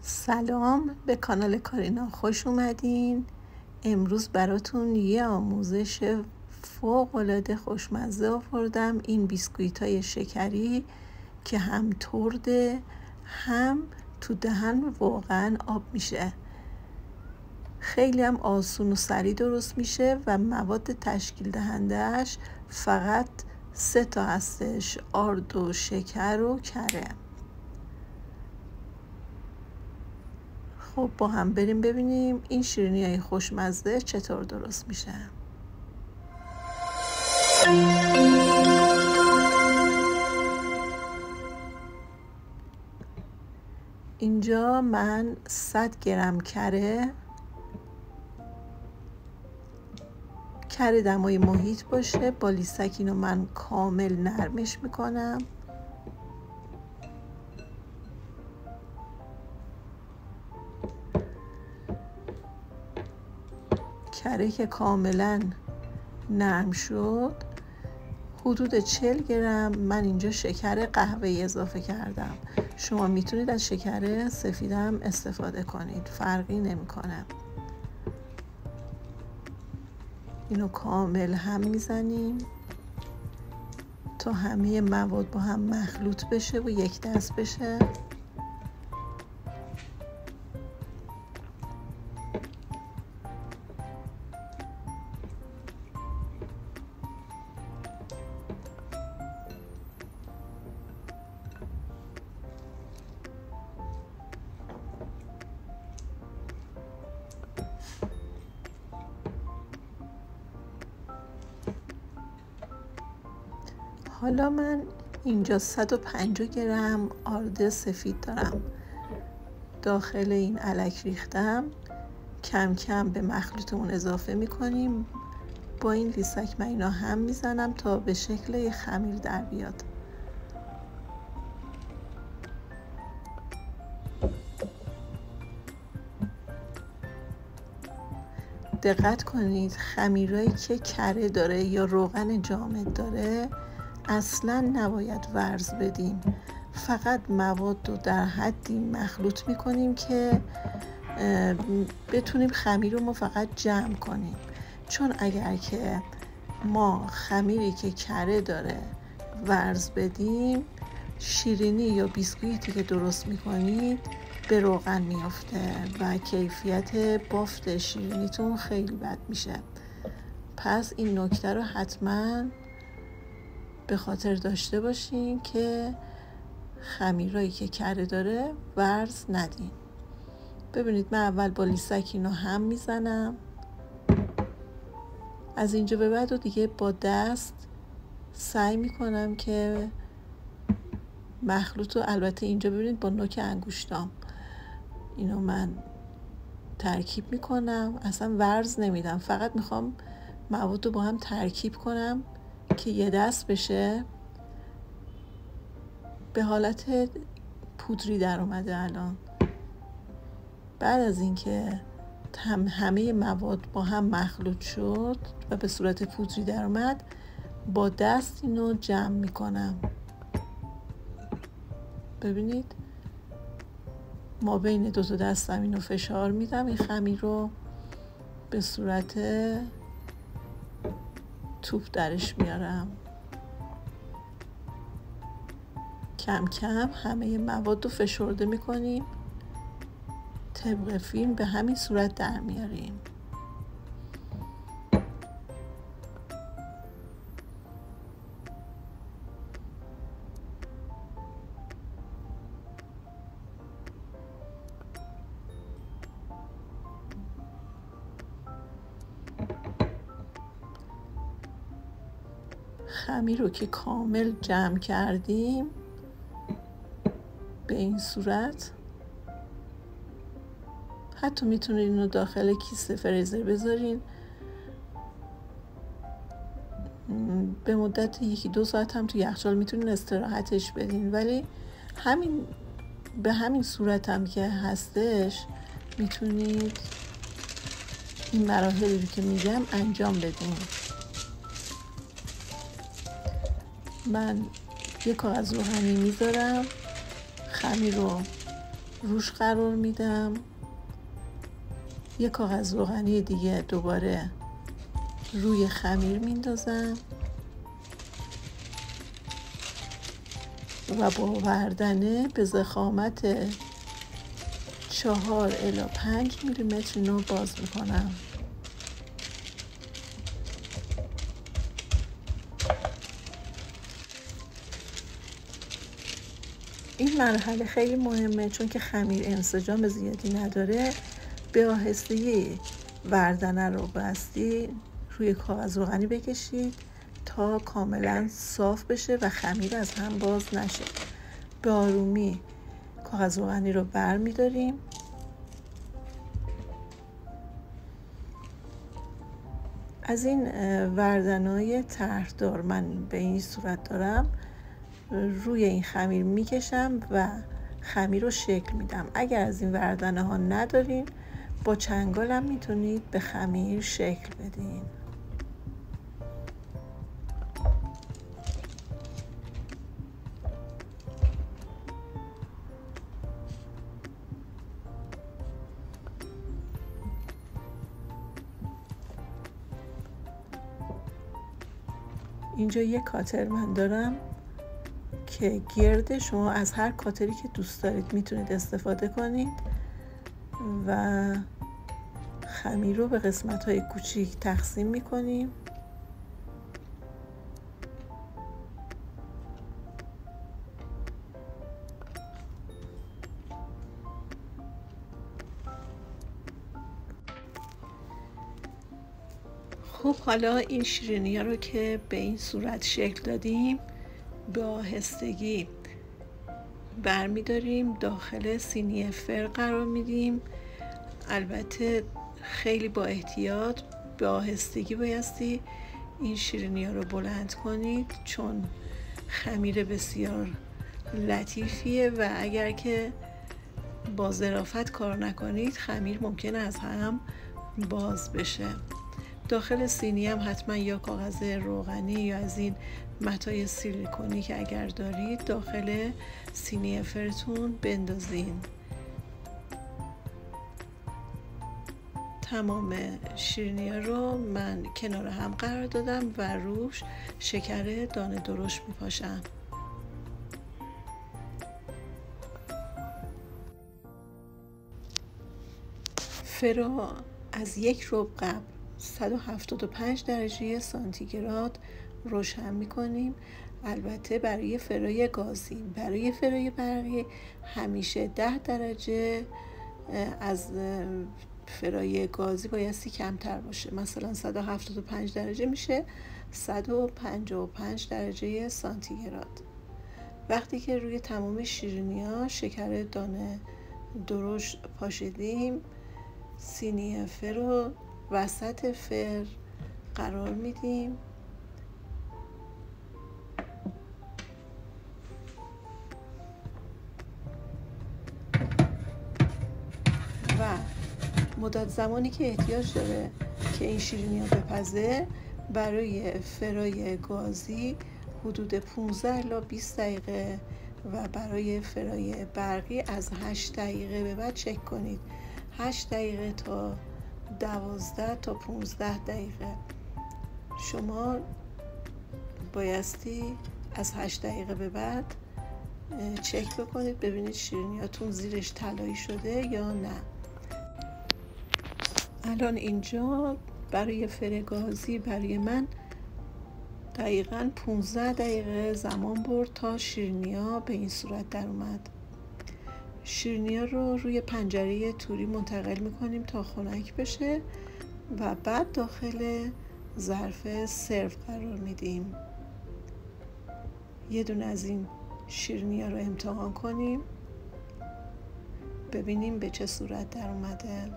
سلام به کانال کارینا، خوش اومدین. امروز براتون یه آموزش فوق‌العاده خوشمزه آوردم. این بیسکویت های شکری که هم ترده هم تو دهن واقعا آب میشه. خیلی هم آسون و سریع درست میشه و مواد تشکیل دهندهش فقط 3 تا هستش: آرد و شکر و کره. خب با هم بریم ببینیم این شیرینی های خوشمزه چطور درست میشه. اینجا من 100 گرم کره دمای محیط باشه با لیسک اینو من کامل نرمش میکنم. کره که کاملا نرم شد، حدود 40 گرم من اینجا شکر قهوه‌ای اضافه کردم. شما میتونید از شکر سفیدم استفاده کنید، فرقی نمیکنه. اینو کامل هم میزنیم تا همه مواد با هم مخلوط بشه و یک دست بشه. حالا من اینجا 150 گرم آرد سفید دارم. داخل این الک ریختم. کم کم به مخلوطمون اضافه میکنیم. با این لیسک من اینا هم میزنم تا به شکل یه خمیر در بیاد. دقت کنید خمیرایی که کره داره یا روغن جامد داره اصلا نباید ورز بدیم. فقط مواد رو در حدی مخلوط میکنیم که بتونیم خمیر رو فقط جمع کنیم. چون اگر که ما خمیری که کره داره ورز بدیم، شیرینی یا بیسکویتی که درست میکنید به روغن میافته و کیفیت بافت شیرینیتون خیلی بد میشه. پس این نکته رو حتما به خاطر داشته باشین که خمیرایی که کره داره ورز ندین. ببینید من اول با لیسک اینو هم میزنم. از اینجا به بعد و دیگه با دست سعی میکنم که مخلوط رو، البته اینجا ببینید با نوک انگشتام اینو من ترکیب میکنم، اصلا ورز نمیدم، فقط میخوام مواد رو با هم ترکیب کنم که یه دست بشه. به حالت پودری در اومده الان. بعد از اینکه همه مواد با هم مخلوط شد و به صورت پودری در اومد، با دست اینو جمع میکنم. ببینید ما بین 2 تا دستم اینو فشار میدم، این خمیر رو به صورت توپ درش میارم. کم کم همه مواد رو فشرده میکنیم، طبق فیلم به همین صورت در میاریم. خمیر رو که کامل جمع کردیم به این صورت، حتی میتونید اینو داخل کیسه فریزر بذارین، به مدت 1-2 ساعت هم تو یخچال میتونین استراحتش بدین. ولی به همین صورت هم که هستش میتونید این مراحلی که میگم انجام بدین. من 1 کاغذ روغنی میذارم، خمیر رو روش قرار میدم. یک کاغذ روغنی دیگه دوباره روی خمیر میندازم و با وردنه به ضخامت 4 الی 5 میلیمتر اینو باز میکنم. این مرحله خیلی مهمه چون که خمیر انسجام زیادی نداره. به آهستگی وردنه رو بستی روی کاغذ روغنی بکشید تا کاملا صاف بشه و خمیر از هم باز نشه. به آرومی کاغذ روغنی رو بر می‌داریم. از این وردن‌های طرحدار من به این صورت دارم، روی این خمیر میکشم و خمیر رو شکل میدم. اگر از این وردنه ها ندارین با چنگالم میتونید به خمیر شکل بدین. اینجا یک کاتر من دارم که گرده، شما از هر کاتری که دوست دارید میتونید استفاده کنید و خمیر رو به قسمت‌های کوچیک تقسیم میکنیم. خب حالا این شیرینی‌ها رو که به این صورت شکل دادیم به آهستگی برمی‌داریم داخل سینی فر قرار میدیم. البته خیلی با احتیاط به آهستگی بایستی این شیرینی‌ها رو بلند کنید چون خمیر بسیار لطیفیه و اگر که با ظرافت کار نکنید خمیر ممکنه از هم باز بشه. داخل سینی هم حتما یا کاغذ روغنی یا از این متای سیلیکونی که اگر دارید داخل سینی فرتون بندازین. تمام شیرینی ها رو من کنار هم قرار دادم و روش شکر دانه درشت میپاشم. فرا از 1 ربع قبل 175 درجه سانتیگراد روشن میکنیم. البته برای فرای گازی، برای فرای برقی همیشه 10 درجه از فرای گازی بایستی کمتر باشه. مثلا 175 درجه میشه 155 درجه سانتیگراد. وقتی که روی تمام شیرینی‌ها شکر دانه درشت پاشیدیم سینی فر رو وسط فر قرار میدیم و مدت زمانی که احتیاج داره که این شیرینی ها بپزه برای فرای گازی حدود 15 الی 20 دقیقه و برای فرای برقی از 8 دقیقه به بعد چک کنید. 8 دقیقه تا 12 تا 15 دقیقه شما بایستی از 8 دقیقه به بعد چک بکنید ببینید شیرینیاتون زیرش طلایی شده یا نه. الان اینجا برای فرگازی برای من دقیقاً 15 دقیقه زمان برد تا شیرینی‌ها به این صورت در اومد. شیرینی‌ها رو روی پنجره توری منتقل میکنیم تا خنک بشه و بعد داخل ظرف سرو قرار میدیم. یه دونه از این شیرینی‌ها رو امتحان کنیم ببینیم به چه صورت در اومده.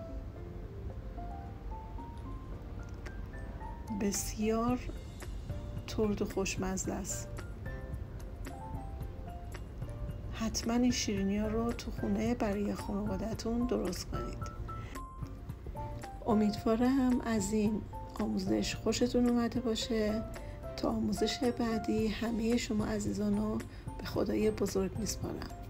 بسیار ترد و خوشمزه است. حتما این شیرینی‌ها رو تو خونه برای خانواده‌تون درست کنید. امیدوارم از این آموزش خوشتون اومده باشه. تا آموزش بعدی همه شما عزیزان رو به خدای بزرگ میسپارم.